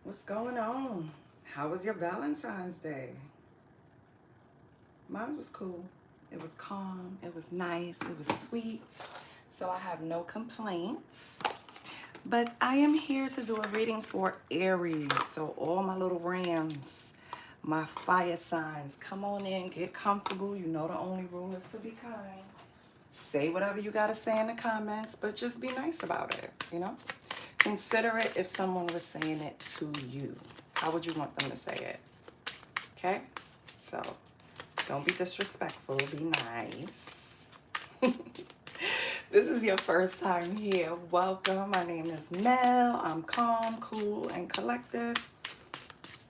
What's going on? How was your Valentine's Day? Mine was cool. It was calm. It was nice. It was sweet. So I have no complaints. But I am here to do a reading for Aries. So all my little rams, my fire signs, come on in, get comfortable. You know the only rule is to be kind. Say whatever you got to say in the comments, but just be nice about it, you know? Consider it if someone was saying it to you. How would you want them to say it? Okay? So don't be disrespectful. Be nice. This is your first time here. Welcome. My name is Mel. I'm calm, cool, and collected.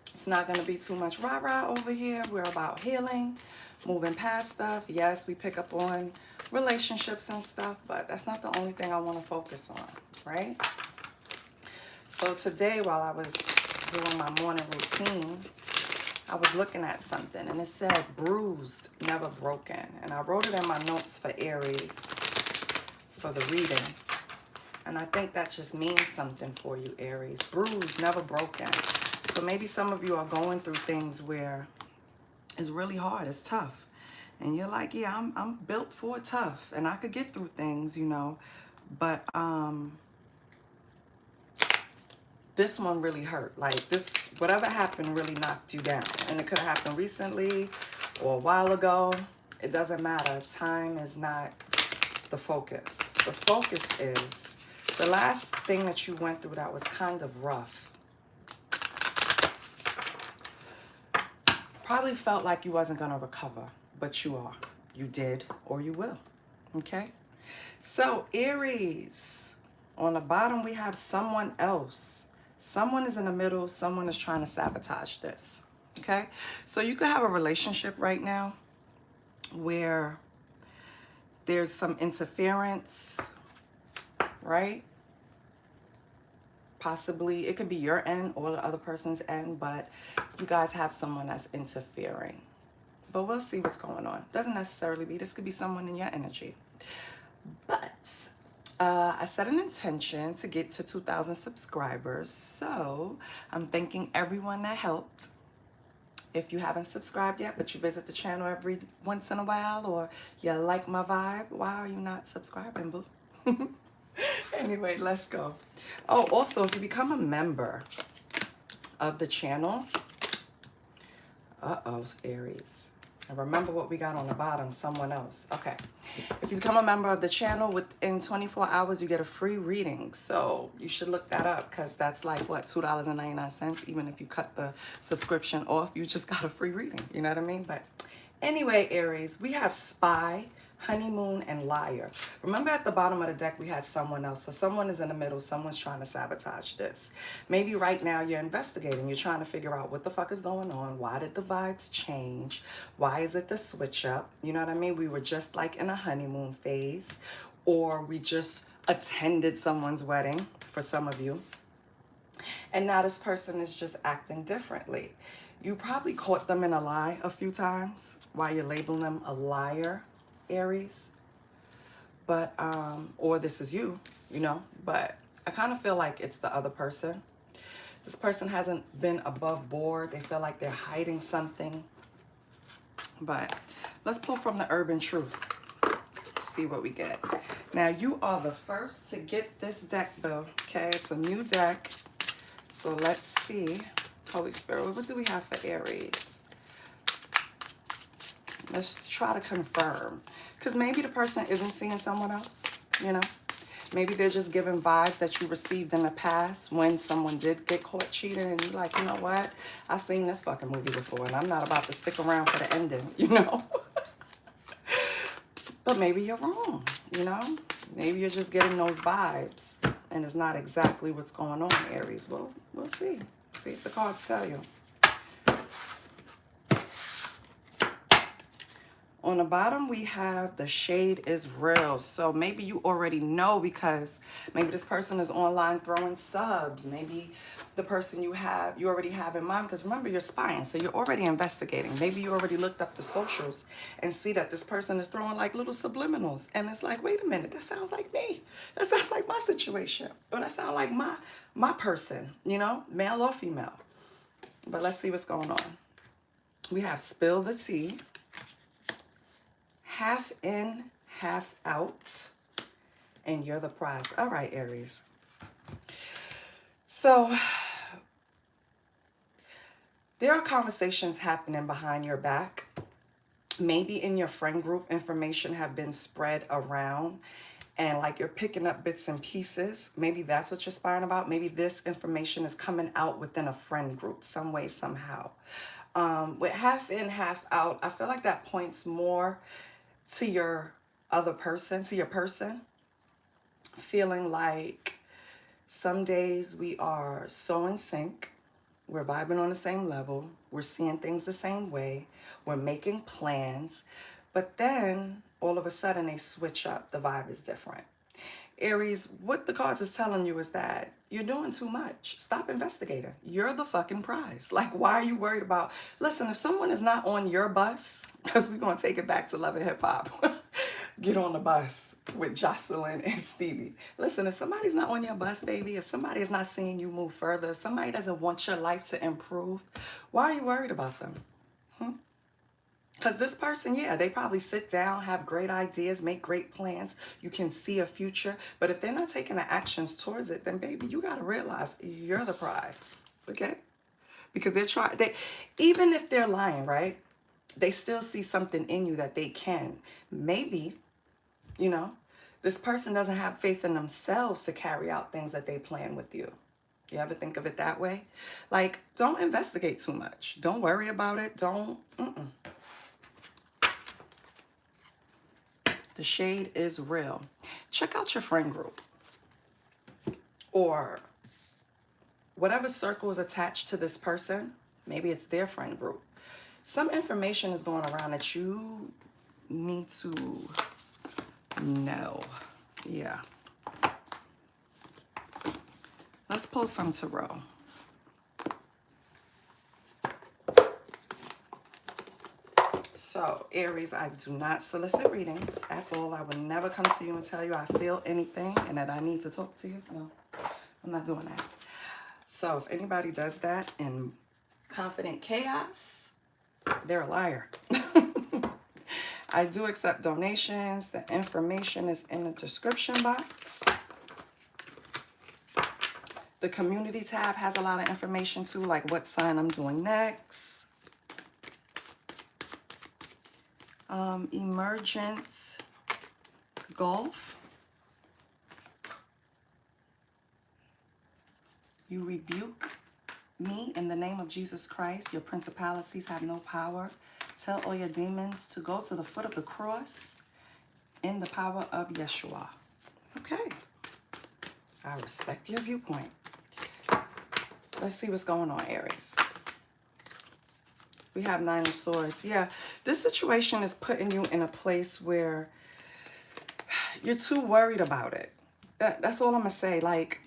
It's not going to be too much rah-rah over here. We're about healing, moving past stuff. Yes, we pick up on relationships and stuff, but that's not the only thing I want to focus on, right? So today, while I was doing my morning routine, I was looking at something and it said bruised, never broken. And I wrote it in my notes for Aries for the reading. And I think that just means something for you, Aries. Bruised, never broken. So maybe some of you are going through things where it's really hard, it's tough. And you're like, yeah, I'm built for tough and I could get through things, you know. But this one really hurt. Like this, whatever happened really knocked you down. And it could have happened recently or a while ago. It doesn't matter. Time is not the focus. The focus is the last thing that you went through that was kind of rough. Probably felt like you wasn't going to recover, but you are. You did or you will. Okay? So Aries, on the bottom we have someone else. Someone is in the middle. Someone is trying to sabotage this. Okay? So you could have a relationship right now where there's some interference, right? Possibly it could be your end or the other person's end, but you guys have someone that's interfering. But we'll see what's going on. Doesn't necessarily be. This could be someone in your energy. But I set an intention to get to 2,000 subscribers. So I'm thanking everyone that helped. If you haven't subscribed yet, but you visit the channel every once in a while, or you like my vibe, why are you not subscribing, boo? Anyway, let's go. Oh, also, if you become a member of the channel, Aries. And remember what we got on the bottom, someone else. Okay. If you become a member of the channel, within 24 hours, you get a free reading. So you should look that up because that's like, what, $2.99, even if you cut the subscription off, you just got a free reading. You know what I mean? But anyway, Aries, we have Spy, Honeymoon, and Liar. Remember at the bottom of the deck we had someone else. So someone is in the middle. Someone's trying to sabotage this. Maybe right now you're investigating. You're trying to figure out what the fuck is going on. Why did the vibes change? Why is it the switch up? You know what I mean? We were just like in a honeymoon phase, or we just attended someone's wedding for some of you. And now this person is just acting differently. You probably caught them in a lie a few times while you're labeling them a liar, Aries. But, or this is you, you know, but I kind of feel like it's the other person. This person hasn't been above board. They feel like they're hiding something. But let's pull from the Urban Truth. See what we get. Now, you are the first to get this deck, though. Okay, it's a new deck. So let's see. Holy Spirit, what do we have for Aries? Let's try to confirm. Because maybe the person isn't seeing someone else, you know? Maybe they're just giving vibes that you received in the past when someone did get caught cheating and you're like, you know what? I've seen this fucking movie before and I'm not about to stick around for the ending, you know? But maybe you're wrong, you know? Maybe you're just getting those vibes and it's not exactly what's going on, Aries. Well, we'll see. See if the cards tell you. On the bottom, we have the shade is real. So maybe you already know because maybe this person is online throwing subs. Maybe the person you already have in mind, because remember, you're spying, so you're already investigating. Maybe you already looked up the socials and see that this person is throwing like little subliminals, and it's like, wait a minute, that sounds like me. That sounds like my situation, or that sounds like my person, you know, male or female. But let's see what's going on. We have spill the tea, half in, half out, and you're the prize. All right, Aries. So there are conversations happening behind your back. Maybe in your friend group, information have been spread around and like you're picking up bits and pieces. Maybe that's what you're spying about. Maybe this information is coming out within a friend group some way, somehow. With half in, half out, I feel like that points more to your other person, to your person, feeling like some days we are so in sync. We're vibing on the same level. We're seeing things the same way. We're making plans. But then all of a sudden they switch up. The vibe is different. Aries, what the cards is telling you is that you're doing too much. Stop investigating. You're the fucking prize. Like, why are you worried about? Listen, if someone is not on your bus, because we're going to take it back to Love and Hip Hop. Get on the bus with Jocelyn and Stevie. Listen, if somebody's not on your bus, baby, if somebody is not seeing you move further, if somebody doesn't want your life to improve, why are you worried about them? Because this person, yeah, they probably sit down, have great ideas, make great plans. You can see a future. But if they're not taking the actions towards it, then baby, you got to realize you're the prize. Okay? Because even if they're lying, right? They still see something in you that they can. Maybe, you know, this person doesn't have faith in themselves to carry out things that they plan with you. You ever think of it that way? Like, don't investigate too much. Don't worry about it. Don't. The shade is real. Check out your friend group or whatever circle is attached to this person. Maybe it's their friend group. Some information is going around that you need to know. Yeah. Let's pull some tarot. So, Aries, I do not solicit readings at all. I would never come to you and tell you I feel anything and that I need to talk to you. No, I'm not doing that. So, if anybody does that in Confident Chaos, they're a liar. I do accept donations. The information is in the description box. The community tab has a lot of information too, like what sign I'm doing next. Emergent Gulf. You rebuke me in the name of Jesus Christ. Your principalities have no power. Tell all your demons to go to the foot of the cross in the power of Yeshua. Okay. I respect your viewpoint. Let's see what's going on, Aries. We have Nine of Swords. Yeah, this situation is putting you in a place where you're too worried about it. That's all I'm going to say. Like,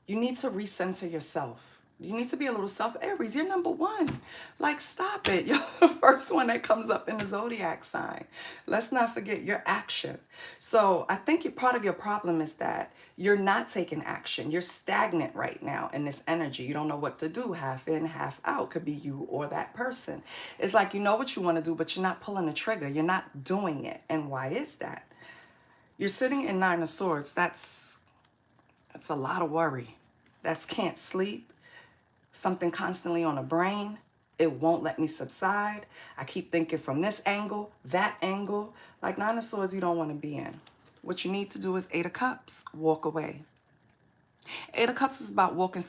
you need to recenter yourself. You need to be a little Aries, you're number one. Like, stop it. You're the first one that comes up in the zodiac sign. Let's not forget your action. So I think part of your problem is that you're not taking action. You're stagnant right now in this energy. You don't know what to do. Half in, half out. Could be you or that person. It's like you know what you want to do, but you're not pulling the trigger. You're not doing it. And why is that? You're sitting in Nine of Swords. That's a lot of worry. That's can't sleep. Something constantly on the brain. It won't let me subside. I keep thinking from this angle, that angle. Like Nine of Swords, you don't want to be in. What you need to do is Eight of Cups, walk away. Eight of Cups is about walking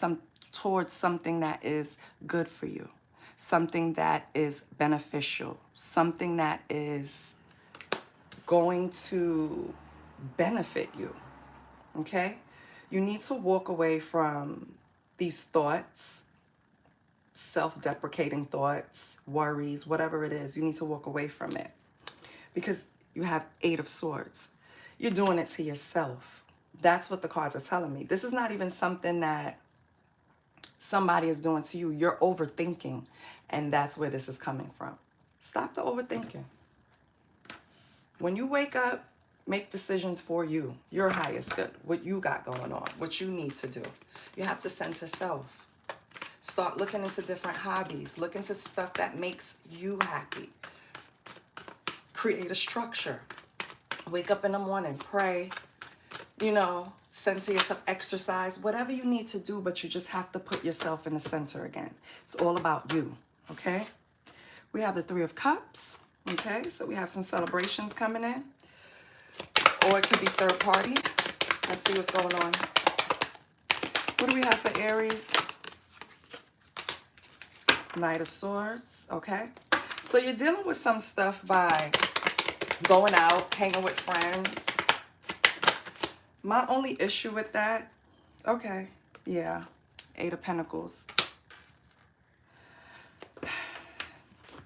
towards something that is good for you. Something that is beneficial. Something that is going to benefit you. Okay? You need to walk away from these thoughts, self-deprecating thoughts, worries, whatever it is. You need to walk away from it because you have Eight of Swords. You're doing it to yourself. That's what the cards are telling me. This is not even something that somebody is doing to you, you're overthinking. And that's where this is coming from. Stop the overthinking. When you wake up, make decisions for you, your highest good, what you got going on, what you need to do. You have to center self. Start looking into different hobbies. Look into stuff that makes you happy. Create a structure. Wake up in the morning, pray, you know, center yourself, exercise, whatever you need to do, but you just have to put yourself in the center again. It's all about you, okay? We have the Three of Cups, okay? So we have some celebrations coming in. Or it could be third party. Let's see what's going on. What do we have for Aries? Knight of Swords, okay? So you're dealing with some stuff by going out, hanging with friends. My only issue with that, okay, yeah, Eight of Pentacles.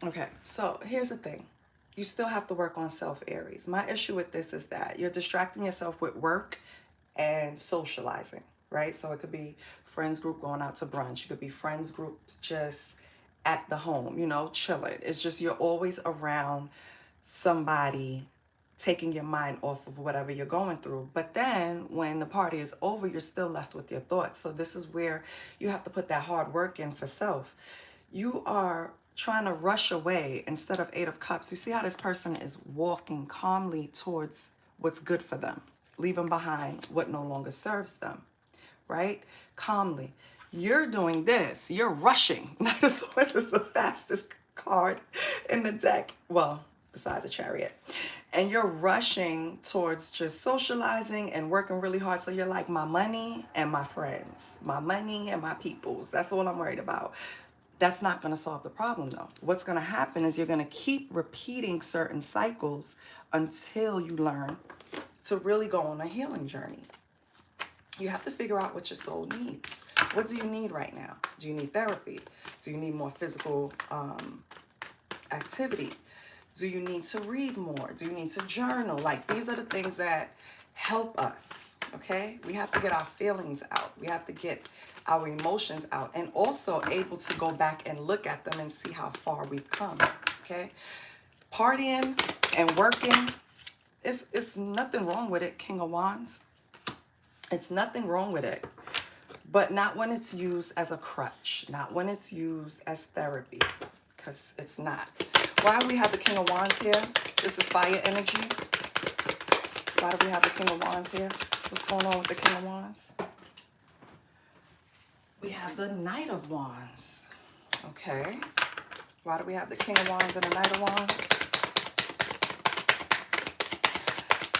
Okay, so here's the thing. You still have to work on self, Aries. My issue with this is that you're distracting yourself with work and socializing, right? So it could be friends group going out to brunch. It could be friends groups just at the home, you know, chilling. It's just you're always around somebody taking your mind off of whatever you're going through. But then when the party is over, you're still left with your thoughts. So this is where you have to put that hard work in for self. You are trying to rush away instead of Eight of Cups. You see how this person is walking calmly towards what's good for them, leaving behind what no longer serves them, right? Calmly. You're doing this. You're rushing. Knight of Swords is the fastest card in the deck. Well, besides a Chariot. And you're rushing towards just socializing and working really hard. So you're like, my money and my friends, my money and my peoples. That's all I'm worried about. That's not going to solve the problem, though. What's going to happen is you're going to keep repeating certain cycles until you learn to really go on a healing journey. You have to figure out what your soul needs. What do you need right now? Do you need therapy? Do you need more physical activity? Do you need to read more? Do you need to journal? Like, these are the things that help us, okay? We have to get our feelings out. We have to get our emotions out, and also able to go back and look at them and see how far we've come, okay? Partying and working, it's nothing wrong with it, King of Wands. It's nothing wrong with it, but not when it's used as a crutch, not when it's used as therapy, because it's not. Why do we have the King of Wands here? This is fire energy. Why do we have the King of Wands here? What's going on with the King of Wands? We have the Knight of Wands. Okay. Why do we have the King of Wands and the Knight of Wands?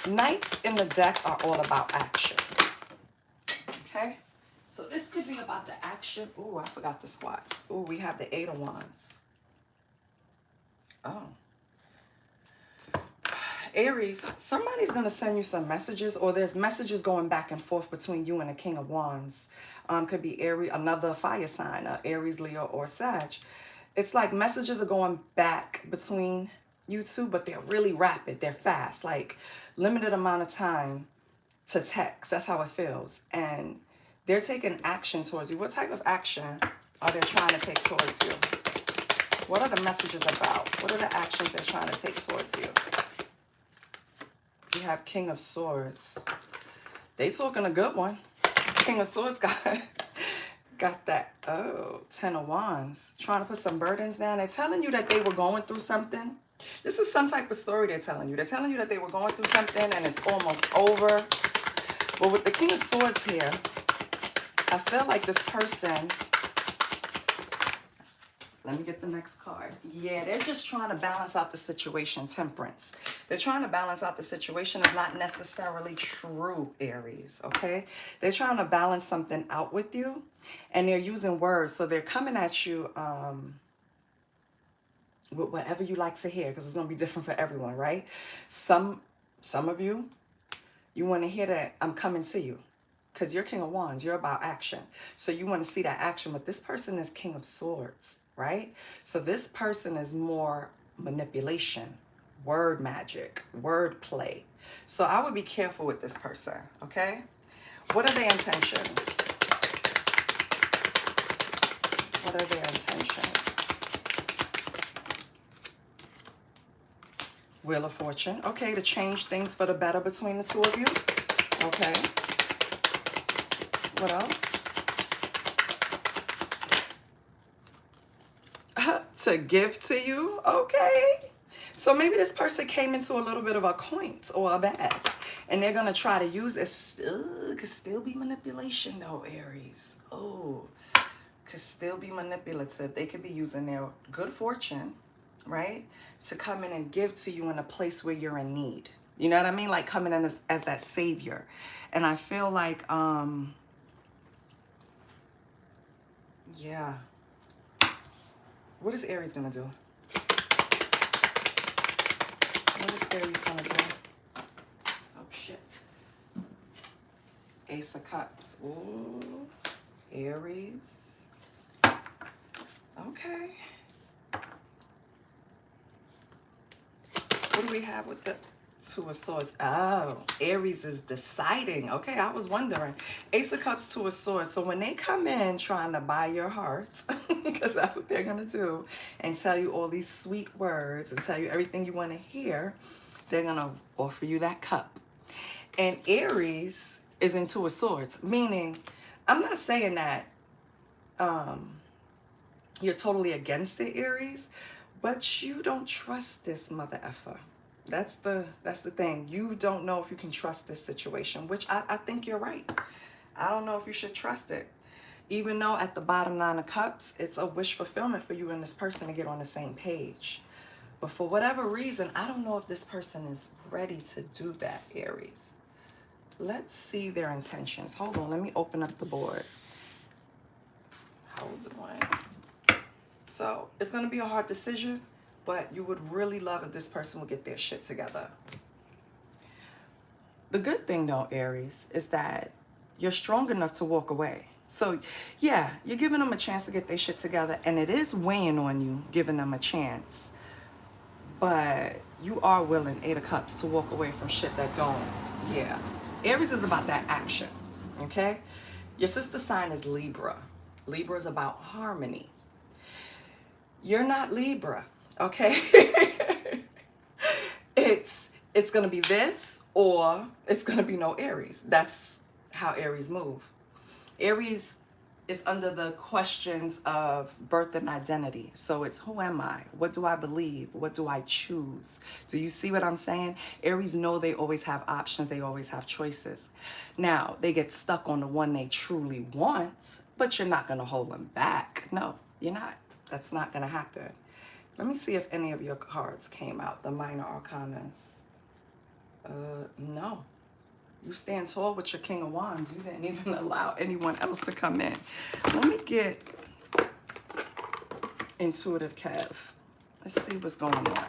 Knights in the deck are all about action. Okay. So this could be about the action. Ooh, I forgot to squat. Ooh, we have the Eight of Wands. Oh. Aries, somebody's going to send you some messages, or there's messages going back and forth between you and the King of Wands. Could be Aries, another fire sign, Aries, Leo, or Sag. It's like messages are going back between you two, but they're really rapid. They're fast, like limited amount of time to text. That's how it feels. And they're taking action towards you. What type of action are they trying to take towards you? What are the messages about? What are the actions they're trying to take towards you? We have King of Swords. They talking a good one. King of Swords got that, oh, Ten of Wands. Trying to put some burdens down. They're telling you that they were going through something. This is some type of story they're telling you. They're telling you that they were going through something and it's almost over. But with the King of Swords here, I feel like this person... Let me get the next card. Yeah, they're just trying to balance out the situation. Temperance. They're trying to balance out the situation is not necessarily true, Aries, okay? They're trying to balance something out with you, and they're using words. So they're coming at you with whatever you like to hear, because it's going to be different for everyone, right? Some of you, you want to hear that I'm coming to you. Because you're King of Wands, you're about action. So you want to see that action, but this person is King of Swords, right? So this person is more manipulation, word magic, word play. So I would be careful with this person, okay? What are their intentions? What are their intentions? Wheel of Fortune. Okay, to change things for the better between the two of you. Okay. What else? To give to you. Okay. So maybe this person came into a little bit of a coin or a bag, and they're going to try to use it. Could still be manipulation though, Aries. Oh, could still be manipulative. They could be using their good fortune, right, to come in and give to you in a place where you're in need. You know what I mean? Like coming in as that savior. And I feel like, yeah. What is Aries gonna do? What is Aries gonna do? Oh, shit. Ace of Cups. Ooh. Aries. Okay. What do we have with the Two of Swords? Oh, Aries is deciding. Okay, I was wondering. Ace of Cups, Two of Swords. So when they come in trying to buy your heart, because that's what they're going to do, and tell you all these sweet words and tell you everything you want to hear, they're going to offer you that cup. And Aries is in Two of Swords, meaning, I'm not saying that you're totally against the Aries, but you don't trust this mother effer. That's the thing. You don't know if you can trust this situation, which I think you're right. I don't know if you should trust it. Even though at the bottom 9 of Cups, it's a wish fulfillment for you and this person to get on the same page. But for whatever reason, I don't know if this person is ready to do that, Aries. Let's see their intentions. Hold on, let me open up the board. How's it going? So it's going to be a hard decision, but you would really love if this person would get their shit together. The good thing though, Aries, is that you're strong enough to walk away. So yeah, you're giving them a chance to get their shit together, and it is weighing on you, giving them a chance. But you are willing, 8 of Cups, to walk away from shit that don't. Yeah. Aries is about that action, okay? Your sister sign is Libra. Libra is about harmony. You're not Libra, okay? It's going to be this, or it's going to be no Aries. That's how Aries move. Aries is under the questions of birth and identity. So it's, who am I? What do I believe? What do I choose? Do you see what I'm saying? Aries know they always have options. They always have choices. Now, they get stuck on the one they truly want, but you're not going to hold them back. No, you're not. That's not going to happen. Let me see if any of your cards came out, the minor arcanas. No. You stand tall with your King of Wands. You didn't even allow anyone else to come in. Let me get Intuitive Kev. Let's see what's going on.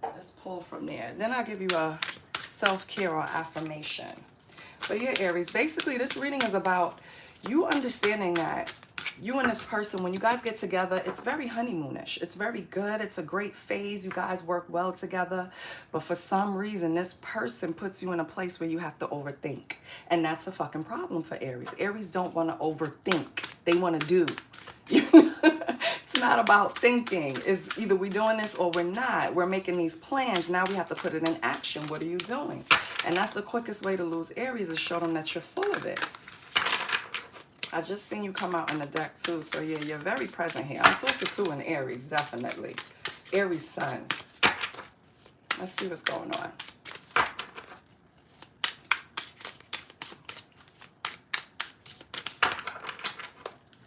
Let's pull from there. Then I'll give you a self-care or affirmation. But yeah, Aries, basically this reading is about you understanding that you and this person, when you guys get together, it's very honeymoonish. It's very good. It's a great phase. You guys work well together. But for some reason, this person puts you in a place where you have to overthink. And that's a fucking problem for Aries. Aries don't want to overthink. They want to do. It's not about thinking. It's either we're doing this or we're not. We're making these plans. Now we have to put it in action. What are you doing? And that's the quickest way to lose Aries, is show them that you're full of it. I just seen you come out in the deck too. So yeah, you're very present here. I'm talking to an Aries, definitely. Aries sun. Let's see what's going on.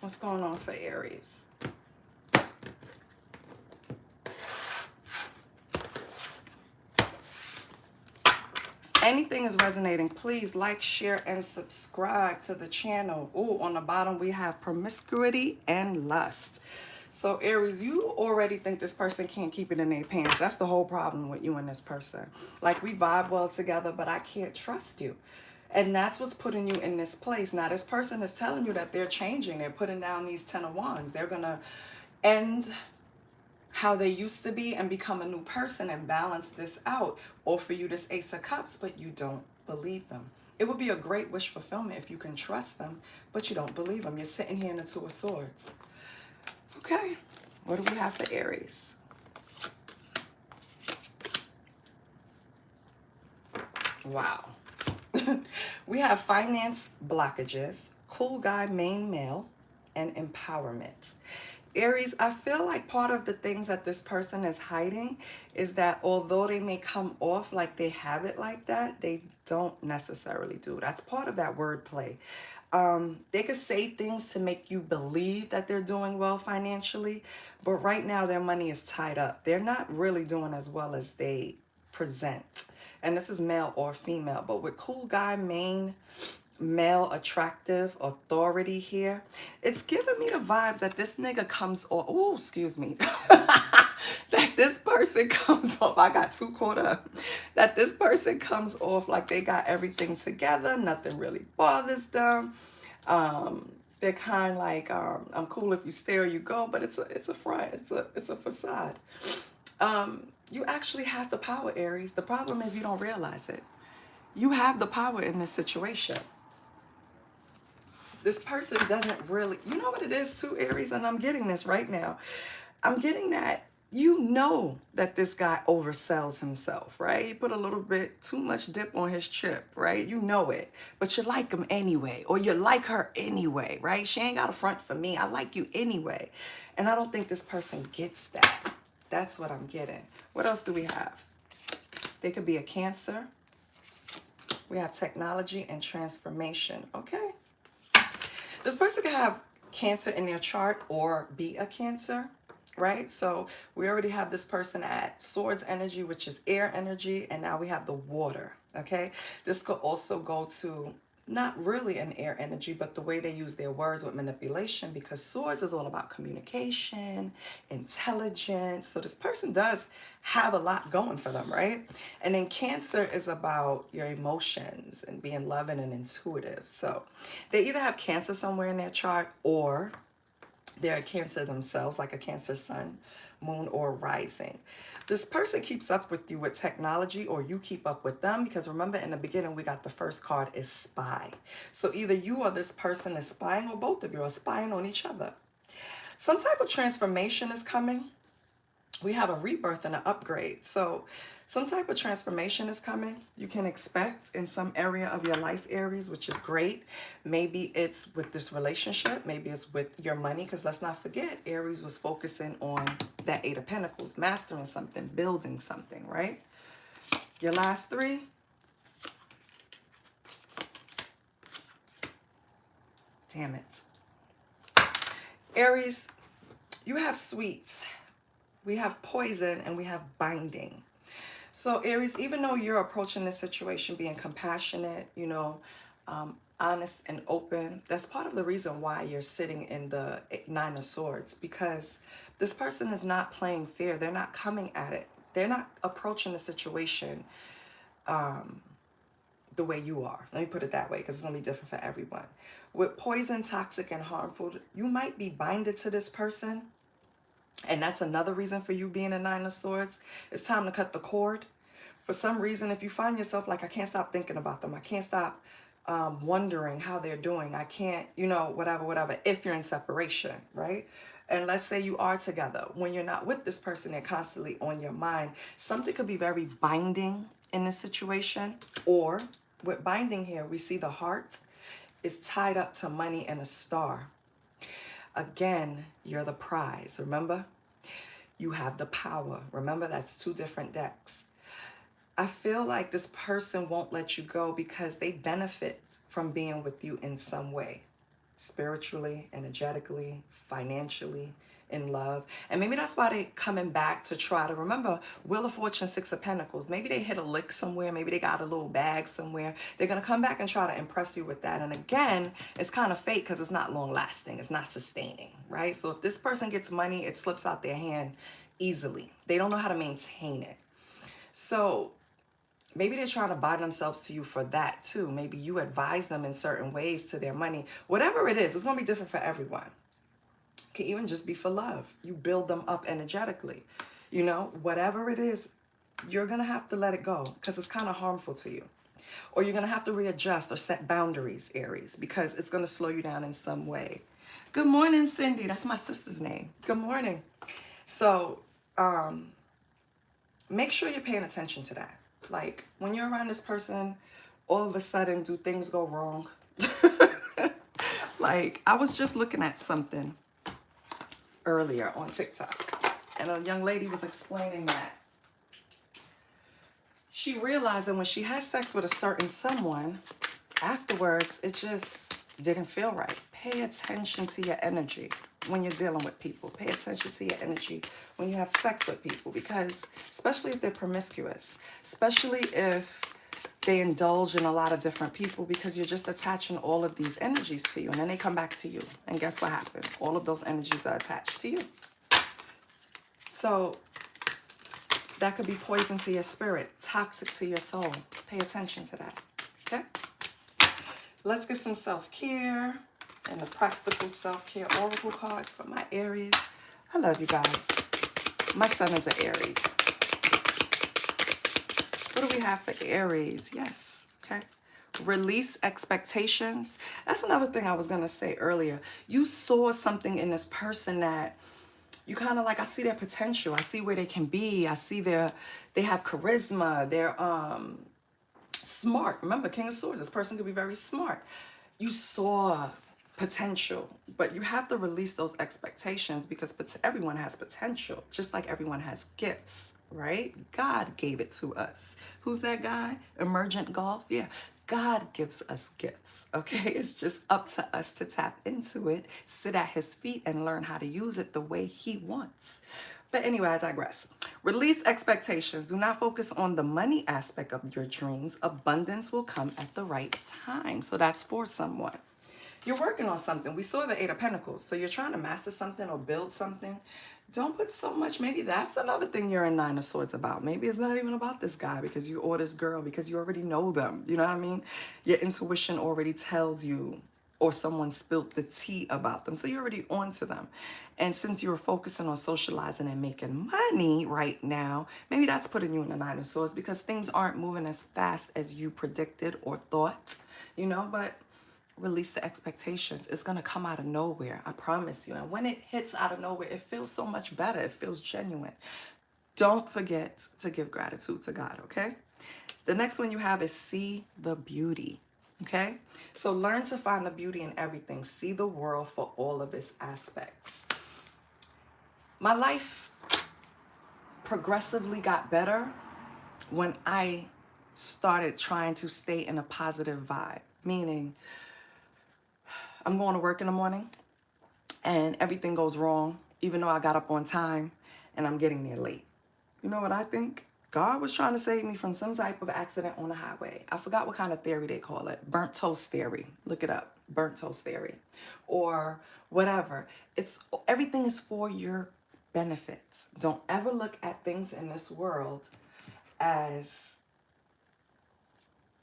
What's going on for Aries? Anything is resonating, please like, share, and subscribe to the channel. Oh, on the bottom we have promiscuity and lust. So Aries, you already think this person can't keep it in their pants. That's the whole problem with you and this person. Like, we vibe well together, but I can't trust you. And that's what's putting you in this place. Now, this person is telling you that they're changing. They're putting down these 10 of Wands. They're going to end how they used to be and become a new person and balance this out. Offer you this Ace of Cups, but you don't believe them. It would be a great wish fulfillment if you can trust them, but you don't believe them. You're sitting here in the Two of Swords. Okay, what do we have for Aries? Wow. We have finance blockages, cool guy, main male, and empowerment. Aries, I feel like part of the things that this person is hiding is that although they may come off like they have it like that, they don't necessarily do. That's part of that wordplay. They could say things to make you believe that they're doing well financially, but right now their money is tied up. They're not really doing as well as they present. And this is male or female, but with cool guy, main male, attractive, authority here, it's giving me the vibes that this nigga comes off, oh, excuse me, that this person comes off, I got too caught up, that this person comes off like they got everything together, nothing really bothers them. They're kind of like, I'm cool if you stay or you go, but it's a front, it's a facade. You actually have the power, Aries. The problem is you don't realize it. You have the power in this situation. This person doesn't really, you know what it is too, Aries, and I'm getting this right now. I'm getting that you know that this guy oversells himself, right? He put a little bit too much dip on his chip, right? You know it, but you like him anyway, or you like her anyway, right? She ain't got a front for me. I like you anyway. And I don't think this person gets that. That's what I'm getting. What else do we have? They could be a Cancer. We have technology and transformation, okay? This person could have Cancer in their chart or be a Cancer, right? So we already have this person at Swords energy, which is air energy, and now we have the water, okay? This could also go to not really an air energy, but the way they use their words with manipulation, because Swords is all about communication, intelligence. So this person does have a lot going for them, right? And then Cancer is about your emotions and being loving and intuitive. So they either have Cancer somewhere in their chart, or they're a Cancer themselves, like a Cancer sun, moon, or rising. This person keeps up with you with technology, or you keep up with them, because remember in the beginning we got the first card is spy. So either you or this person is spying, or both of you are spying on each other. Some type of transformation is coming. We have a rebirth and an upgrade. So some type of transformation is coming. You can expect in some area of your life, Aries, which is great. Maybe it's with this relationship. Maybe it's with your money, because let's not forget, Aries was focusing on that Eight of Pentacles, mastering something, building something, right? Your last three. Damn it. Aries, you have sweets. We have poison, and we have binding. So Aries, even though you're approaching this situation being compassionate, you know, honest and open, that's part of the reason why you're sitting in the Nine of Swords, because this person is not playing fair. They're not coming at it. They're not approaching the situation the way you are. Let me put it that way, because it's going to be different for everyone. With poison, toxic, and harmful, you might be binded to this person. And that's another reason for you being a Nine of Swords. It's time to cut the cord. For some reason, if you find yourself like, I can't stop thinking about them, I can't stop wondering how they're doing, I can't, you know, whatever, if you're in separation, right? And let's say you are together. When you're not with this person, they're constantly on your mind. Something could be very binding in this situation. Or with binding here, we see the heart is tied up to money and a star. Again, you're the prize, remember? You have the power. Remember, that's two different decks. I feel like this person won't let you go because they benefit from being with you in some way. Spiritually, energetically, financially, in love. And maybe that's why they're coming back to try to, remember, Wheel of Fortune, Six of Pentacles. Maybe they hit a lick somewhere. Maybe they got a little bag somewhere. They're going to come back and try to impress you with that. And again, it's kind of fake because it's not long lasting. It's not sustaining, right? So if this person gets money, it slips out their hand easily. They don't know how to maintain it. So maybe they're trying to buy themselves to you for that too. Maybe you advise them in certain ways to their money. Whatever it is, it's going to be different for everyone. It can even just be for love. You build them up energetically. You know, whatever it is, you're going to have to let it go because it's kind of harmful to you. Or you're going to have to readjust or set boundaries, Aries, because it's going to slow you down in some way. Good morning, Cindy. That's my sister's name. Good morning. So make sure you're paying attention to that. Like when you're around this person, all of a sudden, do things go wrong? Like I was just looking at something earlier on TikTok, and a young lady was explaining that she realized that when she had sex with a certain someone, afterwards, it just didn't feel right. Pay attention to your energy when you're dealing with people. Pay attention to your energy when you have sex with people, because especially if they're promiscuous, especially if they indulge in a lot of different people, because you're just attaching all of these energies to you, and then they come back to you. And guess what happens? All of those energies are attached to you. So that could be poison to your spirit, toxic to your soul. Pay attention to that, okay? Let's get some self-care and the practical self-care oracle cards for my Aries. I love you guys. My sun is an Aries. What do we have for Aries? Yes, okay. Release expectations. That's another thing I was going to say earlier. You saw something in this person that you kind of like, I see their potential. I see where they can be. I see they have charisma. They're smart. Remember, King of Swords, this person could be very smart. You saw potential, but you have to release those expectations, because everyone has potential, just like everyone has gifts, right? God gave it to us. Who's that guy? Emergent Golf? Yeah. God gives us gifts, okay? It's just up to us to tap into it, sit at his feet, and learn how to use it the way he wants. But anyway, I digress. Release expectations. Do not focus on the money aspect of your dreams. Abundance will come at the right time. So that's for someone. You're working on something. We saw the Eight of Pentacles. So you're trying to master something or build something. Don't put so much. Maybe that's another thing you're in Nine of Swords about. Maybe it's not even about this guy, because you or this girl, because you already know them. You know what I mean? Your intuition already tells you, or someone spilled the tea about them. So you're already on to them. And since you're focusing on socializing and making money right now, maybe that's putting you in the Nine of Swords, because things aren't moving as fast as you predicted or thought, you know, but release the expectations. It's going to come out of nowhere. I promise you. And when it hits out of nowhere, it feels so much better. It feels genuine. Don't forget to give gratitude to God, okay? The next one you have is see the beauty, okay? So learn to find the beauty in everything. See the world for all of its aspects. My life progressively got better when I started trying to stay in a positive vibe, meaning I'm going to work in the morning and everything goes wrong, even though I got up on time, and I'm getting there late. You know what I think? God was trying to save me from some type of accident on the highway. I forgot what kind of theory they call it. Burnt toast theory. Look it up. Burnt toast theory. Or whatever. Everything is for your benefit. Don't ever look at things in this world as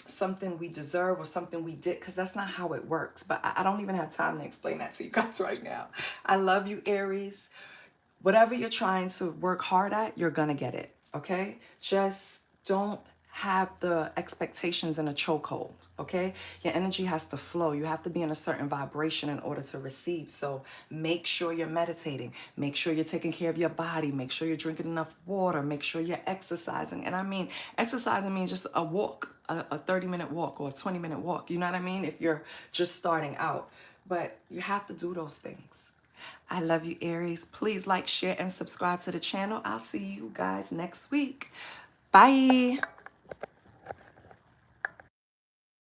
something we deserve or something we did, because that's not how it works. But I don't even have time to explain that to you guys right now. I love you, Aries. Whatever you're trying to work hard at, you're gonna get it, okay? Just don't have the expectations in a chokehold, okay? Your energy has to flow. You have to be in a certain vibration in order to receive. So make sure you're meditating. Make sure you're taking care of your body. Make sure you're drinking enough water. Make sure you're exercising. And I mean, exercising means just a walk, a 30-minute walk or a 20-minute walk. You know what I mean? If you're just starting out. But you have to do those things. I love you, Aries. Please like, share, and subscribe to the channel. I'll see you guys next week. Bye.